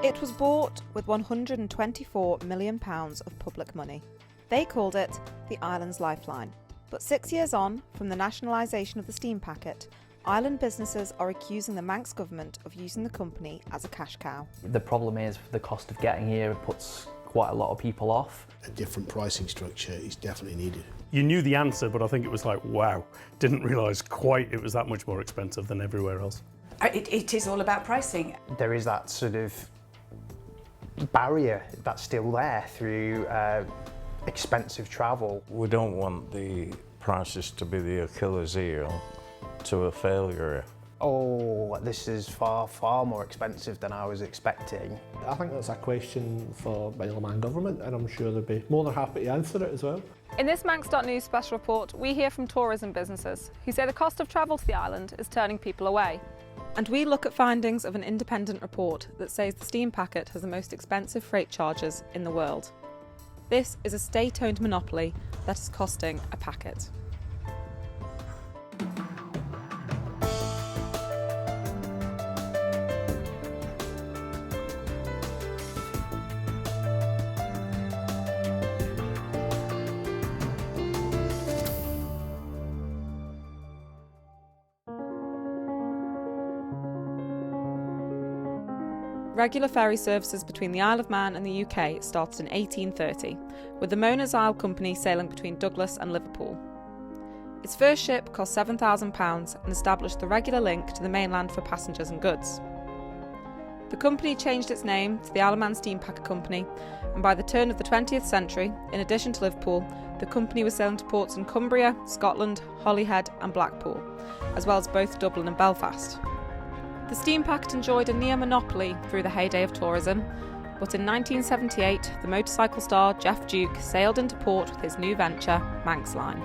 It was bought with £124 million of public money. They called it the Island's Lifeline. But 6 years on from the nationalisation of the steam packet, island businesses are accusing the Manx government of using the company as a cash cow. The problem is the cost of getting here puts quite a lot of people off. A different pricing structure is definitely needed. You knew the answer, but I think it was like, wow, didn't realise quite it was that much more expensive than everywhere else. It is all about pricing. There is that sort of barrier that's still there through expensive travel. We don't want the prices to be the Achilles heel to a failure. Oh, this is far, far more expensive than I was expecting. I think that's a question for Isle of Man government, and I'm sure they'd be more than happy to answer it as well. In this Manx.news special report, we hear from tourism businesses who say the cost of travel to the island is turning people away. And we look at findings of an independent report that says the steam packet has the most expensive freight charges in the world. This is a state-owned monopoly that is costing a packet. Regular ferry services between the Isle of Man and the UK started in 1830, with the Mona's Isle Company sailing between Douglas and Liverpool. Its first ship cost £7,000 and established the regular link to the mainland for passengers and goods. The company changed its name to the Isle of Man Steam Packet Company, and by the turn of the 20th century, in addition to Liverpool, the company was sailing to ports in Cumbria, Scotland, Holyhead and Blackpool, as well as both Dublin and Belfast. The steam packet enjoyed a near monopoly through the heyday of tourism, but in 1978 the motorcycle star Jeff Duke sailed into port with his new venture, Manx Line.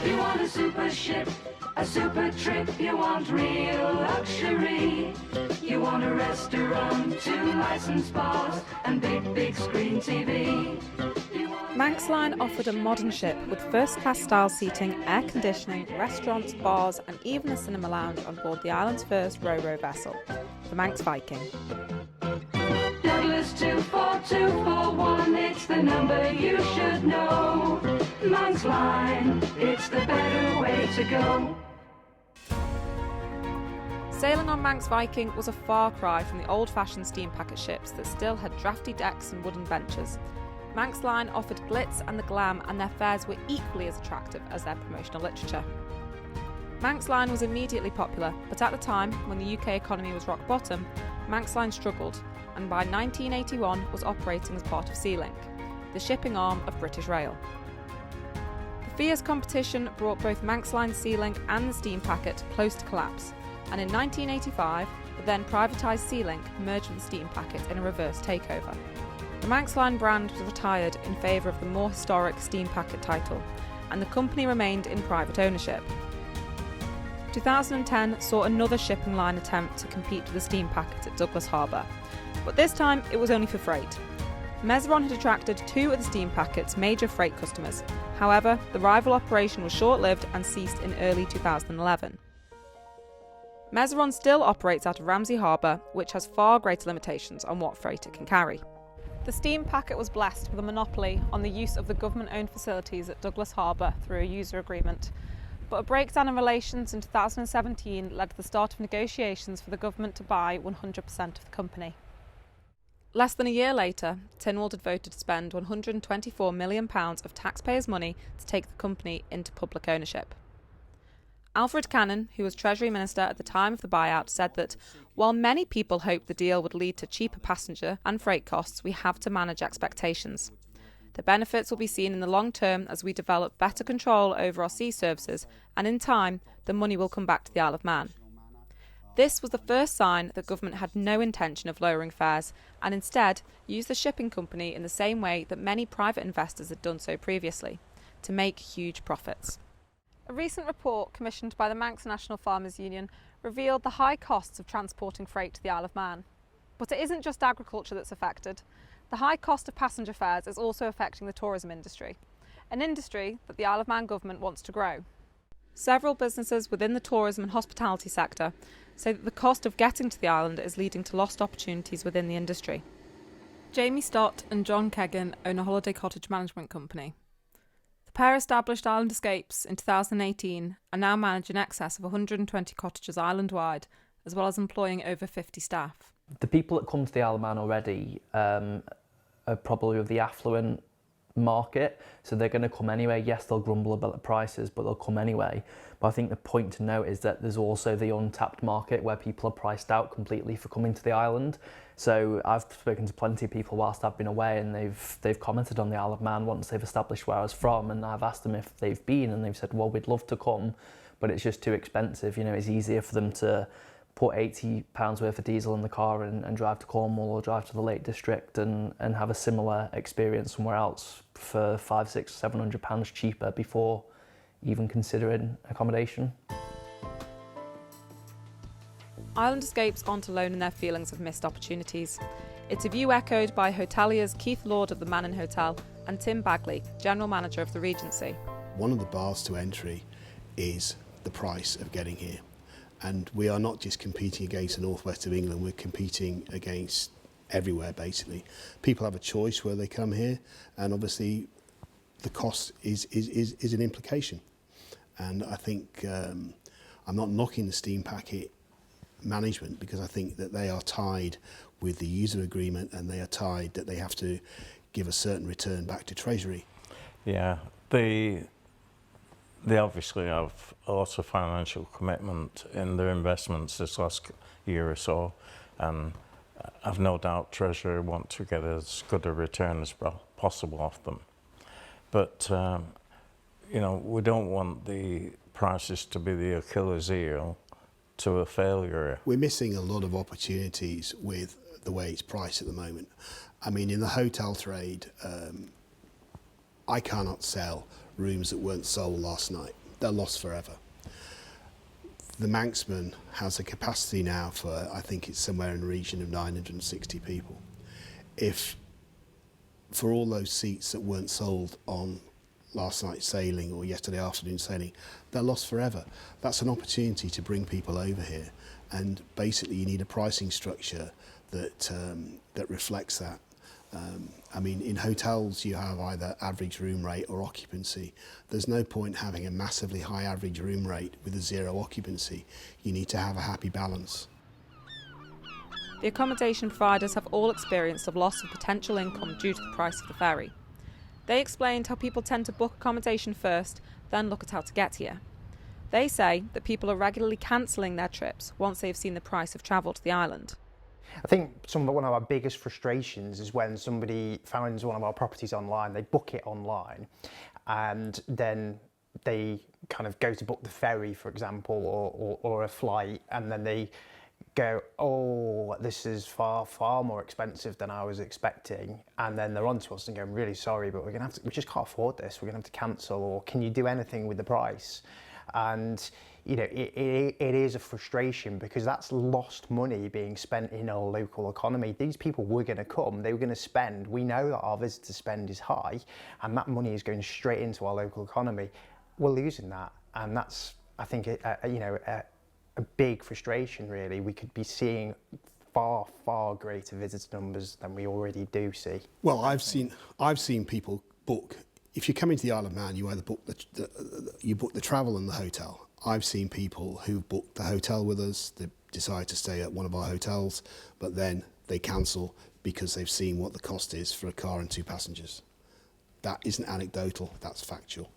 You want a super ship, a super trip, you want real luxury. You want a restaurant, 2 licensed bars and big screen TV. Manx Line offered a modern ship with first-class style seating, air conditioning, restaurants, bars and even a cinema lounge on board the island's first ro-ro vessel, the Manx Viking. Douglas 24241, it's the number you should know. Manx Line, it's the better way to go. Sailing on Manx Viking was a far cry from the old-fashioned steam packet ships that still had drafty decks and wooden benches. Manx Line offered glitz and the glam, and their fares were equally as attractive as their promotional literature. Manx Line was immediately popular, but at the time, when the UK economy was rock bottom, Manx Line struggled, and by 1981 was operating as part of Sealink, the shipping arm of British Rail. The fierce competition brought both Manx Line Sealink and the steam packet close to collapse, and in 1985, the then privatised Sealink merged with the steam packet in a reverse takeover. The Manx Line brand was retired in favour of the more historic steam packet title, and the company remained in private ownership. 2010 saw another shipping line attempt to compete with the steam packet at Douglas Harbour, but this time it was only for freight. Mezeron had attracted 2 of the steam packet's major freight customers. However, the rival operation was short-lived and ceased in early 2011. Mezeron still operates out of Ramsey Harbour, which has far greater limitations on what freight it can carry. The steam packet was blessed with a monopoly on the use of the government-owned facilities at Douglas Harbour through a user agreement, but a breakdown in relations in 2017 led to the start of negotiations for the government to buy 100% of the company. Less than a year later, Tynwald had voted to spend £124 million of taxpayers' money to take the company into public ownership. Alfred Cannon, who was Treasury Minister at the time of the buyout, said that while many people hoped the deal would lead to cheaper passenger and freight costs, we have to manage expectations. The benefits will be seen in the long term as we develop better control over our sea services, and in time, the money will come back to the Isle of Man. This was the first sign that government had no intention of lowering fares and instead used the shipping company in the same way that many private investors had done so previously, to make huge profits. A recent report commissioned by the Manx National Farmers Union revealed the high costs of transporting freight to the Isle of Man. But it isn't just agriculture that's affected. The high cost of passenger fares is also affecting the tourism industry, an industry that the Isle of Man government wants to grow. Several businesses within the tourism and hospitality sector say that the cost of getting to the island is leading to lost opportunities within the industry. Jamie Stott and John Keggin own a holiday cottage management company. The pair established Island Escapes in 2018 and now manage in excess of 120 cottages island-wide, as well as employing over 50 staff. The people that come to the Isle of Man already are probably of the affluent market, so they're going to come anyway. Yes, they'll grumble about the prices, but they'll come anyway. But I think the point to note is that there's also the untapped market where people are priced out completely for coming to the island. So I've spoken to plenty of people whilst I've been away, and they've commented on the Isle of Man once they've established where I was from, and I've asked them if they've been, and they've said, well, we'd love to come, but it's just too expensive. You know, it's easier for them to put £80 worth of diesel in the car and drive to Cornwall or drive to the Lake District and have a similar experience somewhere else for £500, £600, £700 cheaper before even considering accommodation. Island Escapes aren't alone in their feelings of missed opportunities. It's a view echoed by hoteliers Keith Lord of the Manning Hotel and Tim Bagley, General Manager of the Regency. One of the bars to entry is the price of getting here. And we are not just competing against the northwest of England, we're competing against everywhere basically. People have a choice where they come here, and obviously the cost is an implication. And I think I'm not knocking the steam packet management, because I think that they are tied with the user agreement, and they are tied that they have to give a certain return back to Treasury. Yeah, they obviously have a lot of financial commitment in their investments this last year or so, and I've no doubt Treasury want to get as good a return as possible off them. But you know, we don't want the prices to be the Achilles heel to a failure. We're missing a lot of opportunities with the way it's priced at the moment. I mean, in the hotel trade, I cannot sell rooms that weren't sold last night. They're lost forever. The Manxman has a capacity now for, I think it's somewhere in the region of 960 people. If for all those seats that weren't sold on last night's sailing or yesterday afternoon sailing, they're lost forever. That's an opportunity to bring people over here, and basically you need a pricing structure that reflects that. I mean, in hotels you have either average room rate or occupancy. There's no point having a massively high average room rate with a zero occupancy. You need to have a happy balance. The accommodation providers have all experienced a loss of potential income due to the price of the ferry. They explained how people tend to book accommodation first, then look at how to get here. They say that people are regularly cancelling their trips once they've seen the price of travel to the island. I think one of our biggest frustrations is when somebody finds one of our properties online, they book it online, and then they kind of go to book the ferry, for example, or a flight, and then they go, oh, this is far more expensive than I was expecting, and then they're on to us and go, I'm really sorry, but we just can't afford this, we're gonna have to cancel, or can you do anything with the price? And you know, it is a frustration, because that's lost money being spent in our local economy. These people were going to come, they were going to spend. We know that our visitor spend is high, and that money is going straight into our local economy. We're losing that, and that's, I think, a big frustration, really. We could be seeing far greater visitor numbers than we already do see. Well, I've seen people book. If you're coming to the Isle of Man, you either book the travel and the hotel. I've seen people who've booked the hotel with us, they decide to stay at one of our hotels, but then they cancel because they've seen what the cost is for a car and 2 passengers. That isn't anecdotal, that's factual.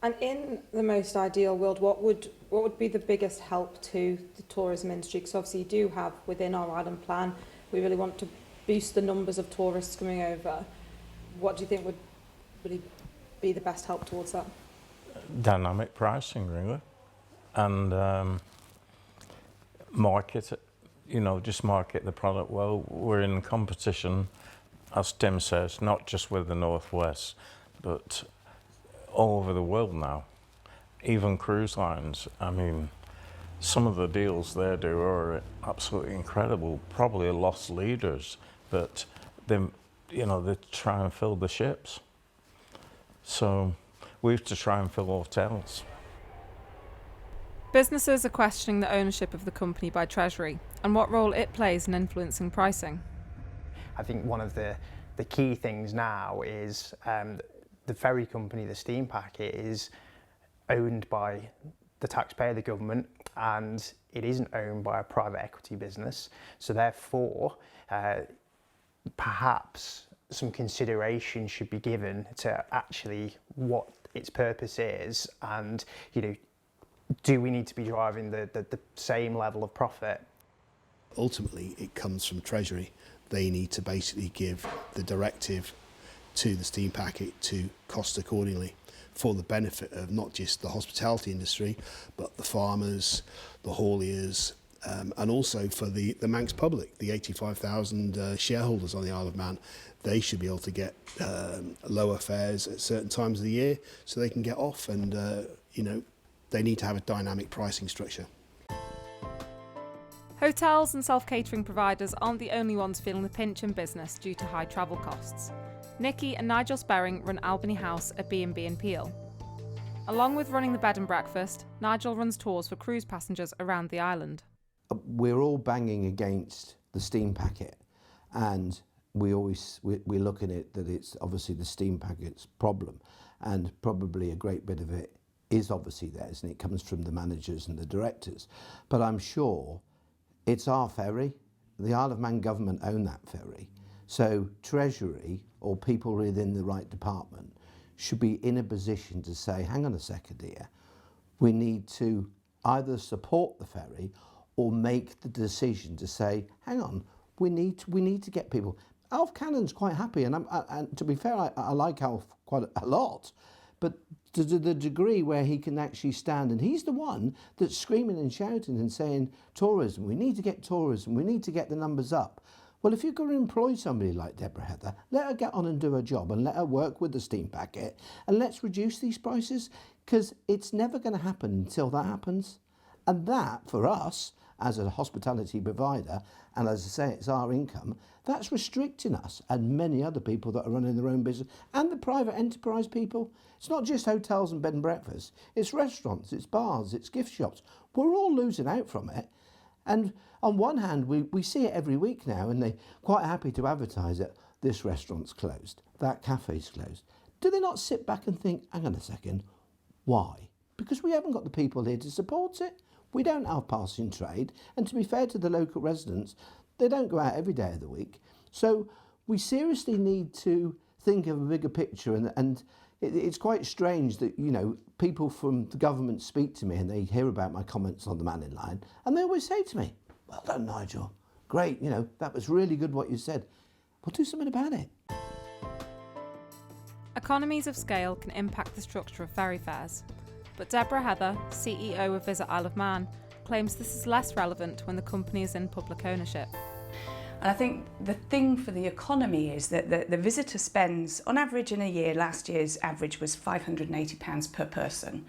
And in the most ideal world, what would be the biggest help to the tourism industry? Because obviously you do have within our island plan, we really want to boost the numbers of tourists coming over. What do you think would really be the best help towards that? Dynamic pricing, really, and market it, just market the product well. We're in competition, as Tim says, not just with the Northwest, but all over the world now. Even cruise lines, I mean, some of the deals they do are absolutely incredible, probably lost leaders, but they try and fill the ships. So we have to try and fill hotels. Businesses are questioning the ownership of the company by Treasury and what role it plays in influencing pricing. I think one of the key things now is the ferry company, the steam packet, is owned by the taxpayer, the government, and it isn't owned by a private equity business. So therefore, perhaps some consideration should be given to actually what its purpose is, and do we need to be driving the same level of profit? Ultimately, it comes from Treasury. They need to basically give the directive to the steam packet to cost accordingly for the benefit of not just the hospitality industry, but the farmers, the hauliers, and also for the Manx public, the 85,000 shareholders on the Isle of Man. They should be able to get lower fares at certain times of the year so they can get off, and they need to have a dynamic pricing structure. Hotels and self-catering providers aren't the only ones feeling the pinch in business due to high travel costs. Nikki and Nigel Sperring run Albany House at B&B in Peel. Along with running the bed and breakfast, Nigel runs tours for cruise passengers around the island. We're all banging against the steam packet, and we're looking at that it's obviously the steam packet's problem, and probably a great bit of it is obviously theirs, and it comes from the managers and the directors. But I'm sure it's our ferry. The Isle of Man government own that ferry. So Treasury, or people within the right department, should be in a position to say, hang on a second here, we need to either support the ferry or make the decision to say, hang on, we need to get people. Alf Cannon's quite happy, and to be fair, I like Alf quite a lot, but to the degree where he can actually stand, and he's the one that's screaming and shouting and saying, tourism, we need to get tourism, we need to get the numbers up. Well, if you're going to employ somebody like Deborah Heather, let her get on and do her job and let her work with the steam packet, and let's reduce these prices, because it's never going to happen until that happens. And that, for us, as a hospitality provider, and as I say, it's our income, that's restricting us and many other people that are running their own business, and the private enterprise people. It's not just hotels and bed and breakfast, it's restaurants, it's bars, it's gift shops. We're all losing out from it. And on one hand, we see it every week now, and they're quite happy to advertise it. This restaurant's closed, that cafe's closed. Do they not sit back and think, hang on a second, why? Because we haven't got the people here to support it. We don't have passing trade, and to be fair to the local residents, they don't go out every day of the week. So we seriously need to think of a bigger picture, and it's quite strange that, people from the government speak to me and they hear about my comments on the Manning Line, and they always say to me, well done, Nigel, great, that was really good what you said. We'll do something about it. Economies of scale can impact the structure of ferry fares. But Deborah Heather, CEO of Visit Isle of Man, claims this is less relevant when the company is in public ownership. And I think the thing for the economy is that the visitor spends, on average in a year, last year's average was £580 per person.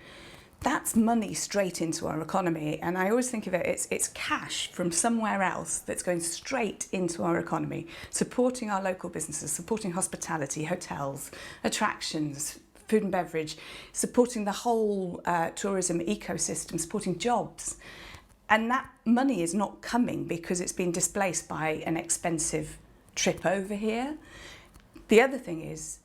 That's money straight into our economy, and I always think of it, it's cash from somewhere else that's going straight into our economy, supporting our local businesses, supporting hospitality, hotels, attractions, food and beverage, supporting the whole tourism ecosystem, supporting jobs. And that money is not coming because it's been displaced by an expensive trip over here. The other thing is,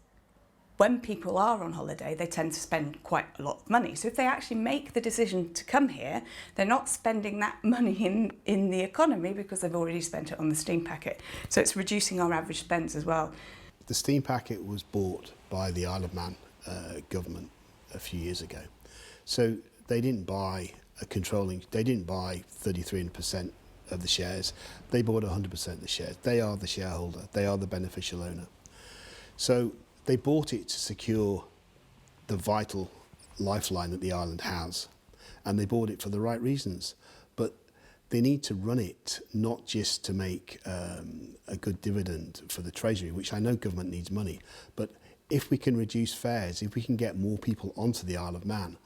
when people are on holiday, they tend to spend quite a lot of money. So if they actually make the decision to come here, they're not spending that money in the economy because they've already spent it on the steam packet. So it's reducing our average spends as well. The steam packet was bought by the Isle of Man government a few years ago. So they didn't buy they didn't buy 33% of the shares, they bought 100% of the shares. They are the shareholder, they are the beneficial owner. So they bought it to secure the vital lifeline that the island has, and they bought it for the right reasons. But they need to run it not just to make a good dividend for the Treasury, which I know government needs money, but if we can reduce fares, if we can get more people onto the Isle of Man,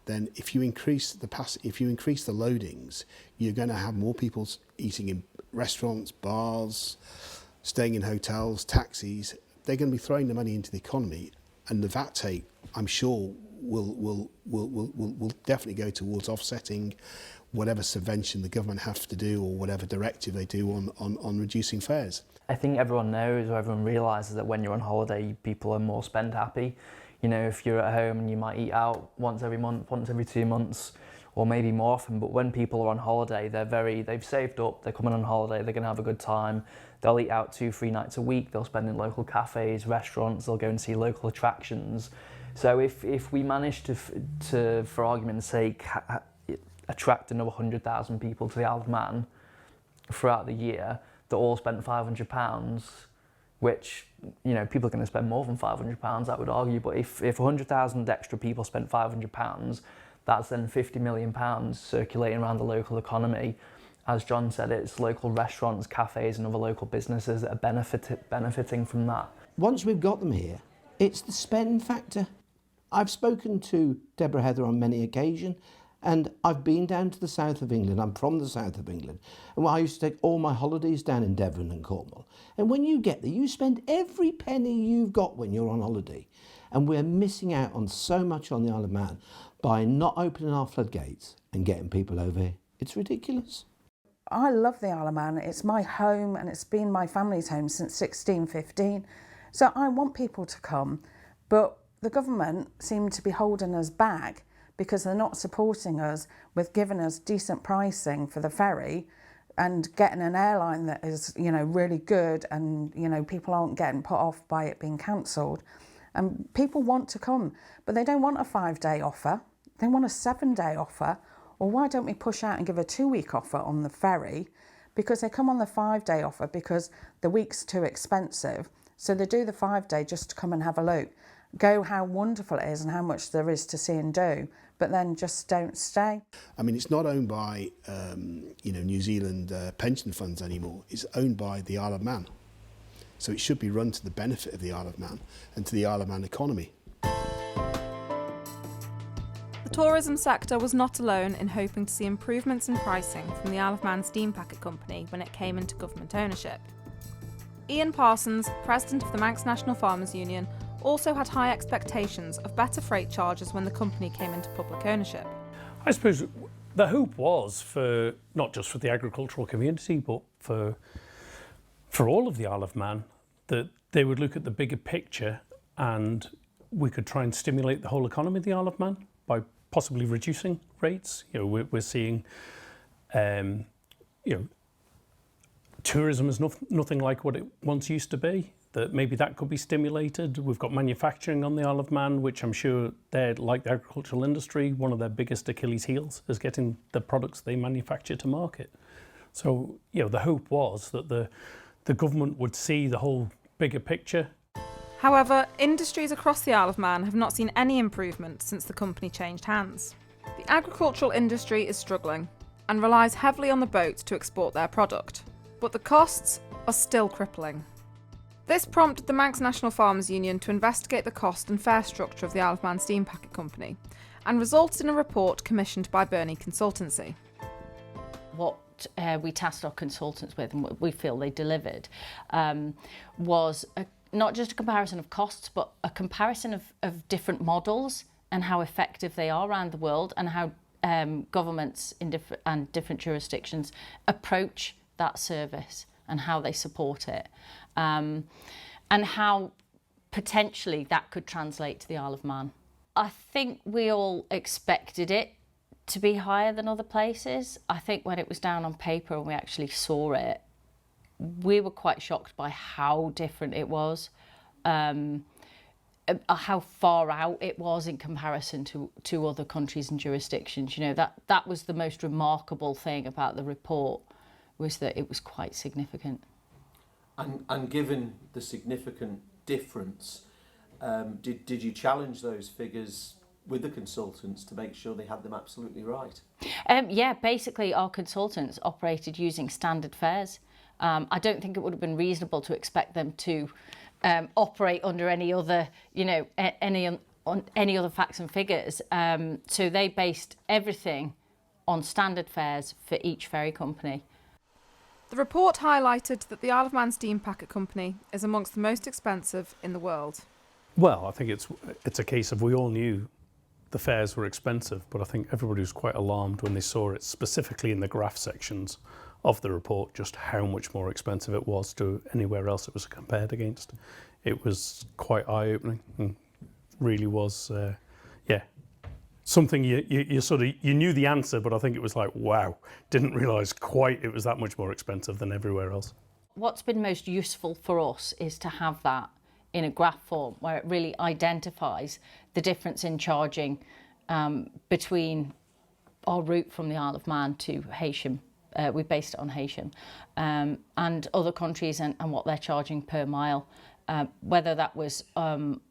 then if you increase the loadings, you're going to have more people eating in restaurants, bars, staying in hotels, taxis. They're going to be throwing the money into the economy, and the VAT take, I'm sure, will definitely go towards offsetting whatever subvention the government has to do or whatever directive they do on reducing fares. I think everyone knows or everyone realises that when you're on holiday, people are more spend happy. You know, if you're at home and you might eat out once every month, once every 2 months, or maybe more often, but when people are on holiday, they've saved up, they're coming on holiday, they're gonna have a good time, they'll eat out 2-3 nights a week, they'll spend in local cafes, restaurants, they'll go and see local attractions. So if we manage to for argument's sake, attract another 100,000 people to the Isle of Man throughout the year that all spent £500, which, you know, people are going to spend more than £500, I would argue, but if 100,000 extra people spent £500, that's then £50 million circulating around the local economy. As John said, it's local restaurants, cafes and other local businesses that are benefiting from that. Once we've got them here, it's the spend factor. I've spoken to Deborah Heather on many occasions, and I've been down to the south of England. I'm from the south of England. And I used to take all my holidays down in Devon and Cornwall. And when you get there, you spend every penny you've got when you're on holiday. And we're missing out on so much on the Isle of Man by not opening our floodgates and getting people over here. It's ridiculous. I love the Isle of Man. It's my home and it's been my family's home since 1615. So I want people to come, but the government seem to be holding us back because they're not supporting us with giving us decent pricing for the ferry and getting an airline that is, you know, really good and, you know, people aren't getting put off by it being cancelled. And people want to come, but they don't want a 5-day offer. They want a 7-day offer. Or why don't we push out and give a 2-week offer on the ferry? Because they come on the 5-day offer because the week's too expensive. So they do the 5-day just to come and have a look, go how wonderful it is and how much there is to see and do, but then just don't stay. I mean, it's not owned by New Zealand pension funds anymore. It's owned by the Isle of Man. So it should be run to the benefit of the Isle of Man and to the Isle of Man economy. The tourism sector was not alone in hoping to see improvements in pricing from the Isle of Man Steam Packet Company when it came into government ownership. Ian Parsons, president of the Manx National Farmers Union, also had high expectations of better freight charges when the company came into public ownership. I suppose the hope was for not just for the agricultural community, but for all of the Isle of Man, that they would look at the bigger picture and we could try and stimulate the whole economy of the Isle of Man by possibly reducing rates. You know, we're seeing, tourism is nothing like what it once used to be. That maybe that could be stimulated. We've got manufacturing on the Isle of Man, which I'm sure they're, like the agricultural industry, one of their biggest Achilles heels is getting the products they manufacture to market. So, you know, the hope was that the government would see the whole bigger picture. However, industries across the Isle of Man have not seen any improvement since the company changed hands. The agricultural industry is struggling and relies heavily on the boats to export their product, but the costs are still crippling. This prompted the Manx National Farmers Union to investigate the cost and fare structure of the Isle of Man Steam Packet Company and resulted in a report commissioned by Burney Consultancy. What we tasked our consultants with and what we feel they delivered was not just a comparison of costs, but a comparison of different models and how effective they are around the world and how governments in different jurisdictions approach that service and how they support it, and how potentially that could translate to the Isle of Man. I think we all expected it to be higher than other places. I think when it was down on paper and we actually saw it, we were quite shocked by how different it was, how far out it was in comparison to other countries and jurisdictions. You know, that was the most remarkable thing about the report, was that it was quite significant. And given the significant difference, did you challenge those figures with the consultants to make sure they had them absolutely right? Yeah, basically our consultants operated using standard fares. I don't think it would have been reasonable to expect them to operate under any other, any other facts and figures. So they based everything on standard fares for each ferry company. The report highlighted that the Isle of Man Steam Packet Company is amongst the most expensive in the world. Well, I think it's a case of we all knew the fares were expensive, but I think everybody was quite alarmed when they saw it specifically in the graph sections of the report, just how much more expensive it was to anywhere else it was compared against. It was quite eye-opening and really was, something you sort of, you knew the answer, but I think it was like, wow, didn't realise quite it was that much more expensive than everywhere else. What's been most useful for us is to have that in a graph form where it really identifies the difference in charging between our route from the Isle of Man to Heysham. We based it on Heysham, and other countries and what they're charging per mile, whether that was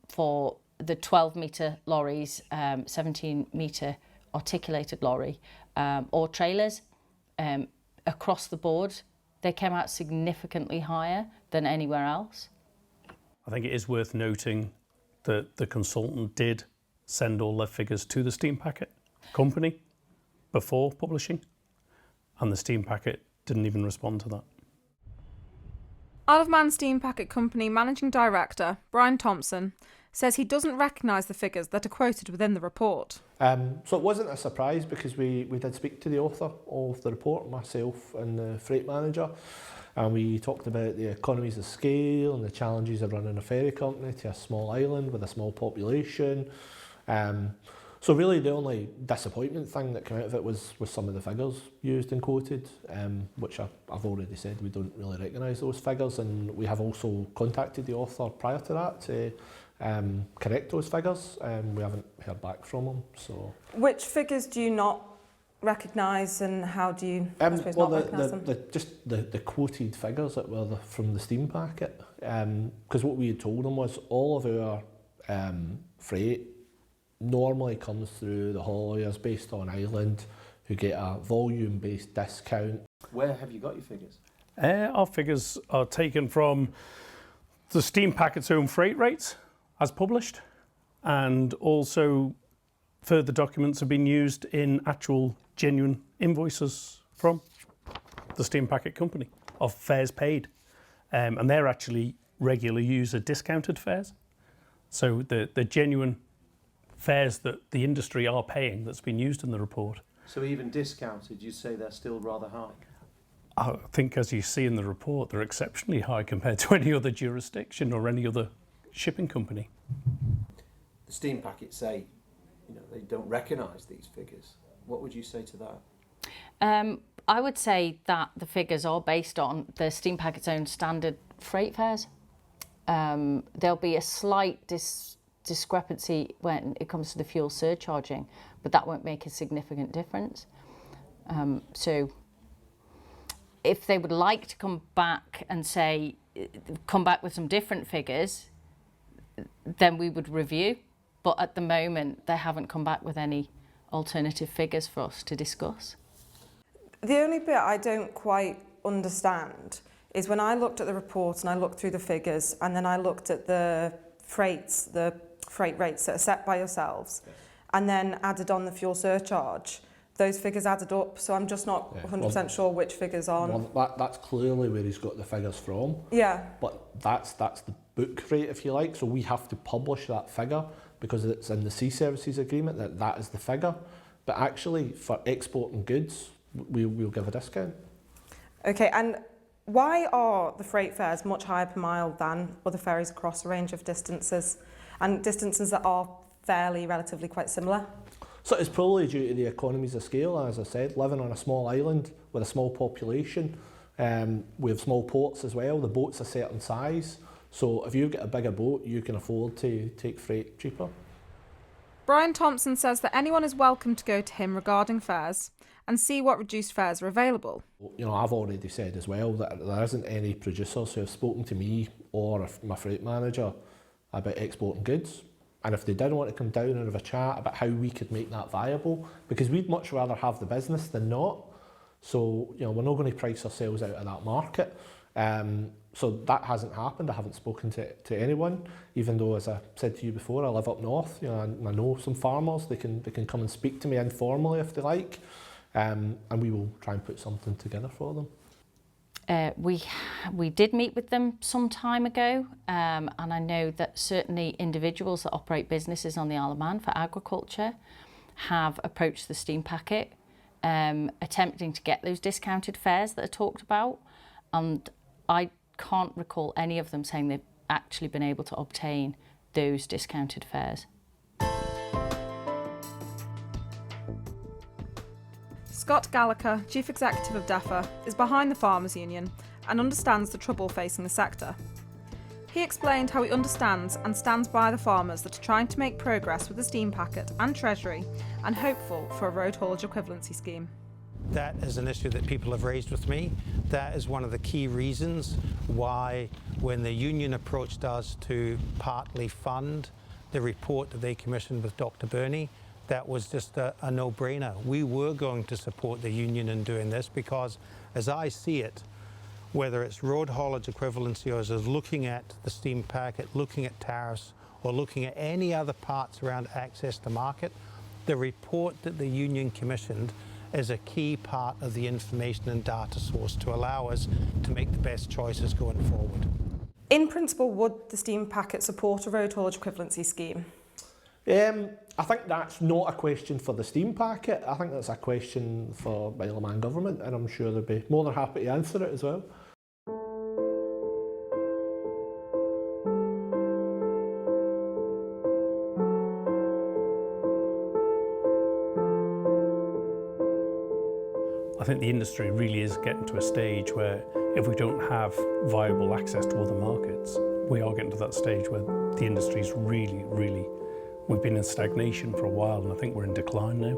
for the 12-metre lorries, 17-metre articulated lorry, or trailers, across the board, they came out significantly higher than anywhere else. I think it is worth noting that the consultant did send all their figures to the steam packet company before publishing, and the steam packet didn't even respond to that. Isle of Man Steam Packet Company Managing Director Brian Thompson says he doesn't recognise the figures that are quoted within the report. So it wasn't a surprise because we did speak to the author of the report, myself and the freight manager, and we talked about the economies of scale and the challenges of running a ferry company to a small island with a small population. So really the only disappointment thing that came out of it was some of the figures used and quoted, which I've already said we don't really recognise those figures, and we have also contacted the author prior to that to correct those figures. We haven't heard back from them. So, which figures do you not recognise, and how do you I suppose not recognise them? Just the quoted figures that were from the steam packet, because what we had told them was all of our freight normally comes through the hauliers based on island, who get a volume-based discount. Where have you got your figures? Our figures are taken from the steam packet's own freight rates as published, and also further documents have been used in actual genuine invoices from the steam packet company of fares paid, and they're actually regular user discounted fares. So the genuine fares that the industry are paying that's been used in the report. So even discounted, you say they're still rather high? I think, as you see in the report, they're exceptionally high compared to any other jurisdiction or any other shipping company. The steam packets say, they don't recognise these figures. What would you say to that? I would say that the figures are based on the steam packet's own standard freight fares. There'll be a slight discrepancy when it comes to the fuel surcharging, but that won't make a significant difference. So if they would like to come back with some different figures, then we would review. But at the moment, they haven't come back with any alternative figures for us to discuss. The only bit I don't quite understand is when I looked at the report and I looked through the figures, and then I looked at the freight rates that are set by yourselves, and then added on the fuel surcharge. Those figures added up, so I'm just not 100% sure which figures on. Well, that's clearly where he's got the figures from. Yeah. But that's the book rate, if you like, so we have to publish that figure because it's in the sea services agreement that is the figure. But actually, for exporting goods, we'll give a discount. Okay, and why are the freight fares much higher per mile than other ferries across a range of distances, and distances that are relatively quite similar? So it's probably due to the economies of scale, as I said, living on a small island with a small population. We have small ports as well, the boat's a certain size. So if you get a bigger boat, you can afford to take freight cheaper. Brian Thompson says that anyone is welcome to go to him regarding fares and see what reduced fares are available. I've already said as well that there isn't any producers who have spoken to me or my freight manager about exporting goods. And if they did want to come down and have a chat about how we could make that viable, because we'd much rather have the business than not. So, we're not going to price ourselves out of that market. So that hasn't happened. I haven't spoken to anyone, even though, as I said to you before, I live up north. I know some farmers. They can come and speak to me informally if they like, and we will try and put something together for them. We did meet with them some time ago, and I know that certainly individuals that operate businesses on the Isle of Man for agriculture have approached the steam packet, attempting to get those discounted fares that are talked about, and I can't recall any of them saying they've actually been able to obtain those discounted fares. Scott Gallagher, Chief Executive of DEFA, is behind the Farmers Union and understands the trouble facing the sector. He explained how he understands and stands by the farmers that are trying to make progress with the steam packet and Treasury and hopeful for a road haulage equivalency scheme. That is an issue that people have raised with me. That is one of the key reasons why, when the union approached us to partly fund the report that they commissioned with Dr. Burney, that was just a no-brainer. We were going to support the union in doing this because, as I see it, whether it's road haulage equivalency or as looking at the steam packet, looking at tariffs, or looking at any other parts around access to market, the report that the union commissioned is a key part of the information and data source to allow us to make the best choices going forward. In principle, would the steam packet support a road haulage equivalency scheme? I think that's not a question for the steam packet. I think that's a question for the Isle of Man government, and I'm sure they'll be more than happy to answer it as well. I think the industry really is getting to a stage where if we don't have viable access to other markets, we are getting to that stage where the industry's really, we've been in stagnation for a while, and I think we're in decline now.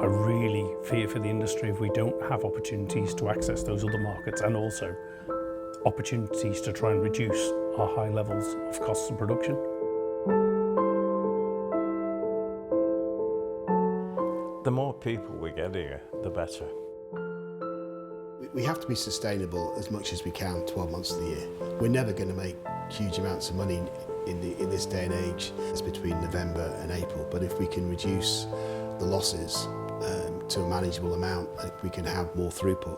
I really fear for the industry if we don't have opportunities to access those other markets, and also opportunities to try and reduce our high levels of costs of production. The more people we get here, the better. We have to be sustainable as much as we can 12 months of the year. We're never going to make huge amounts of money in this day and age. It's between November and April, but if we can reduce the losses to a manageable amount, we can have more throughput.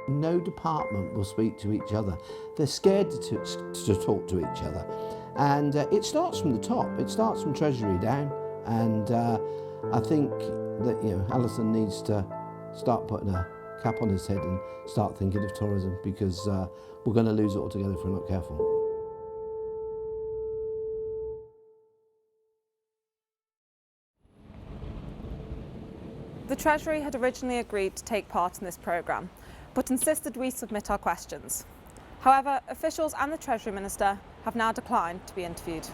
No department will speak to each other. They're scared to talk to each other. And it starts from the top. It starts from Treasury down. And I think that Alison needs to start putting a cap on his head and start thinking of tourism, because we're going to lose it altogether if we're not careful. The Treasury had originally agreed to take part in this programme, but insisted we submit our questions. However, officials and the Treasury Minister have now declined to be interviewed.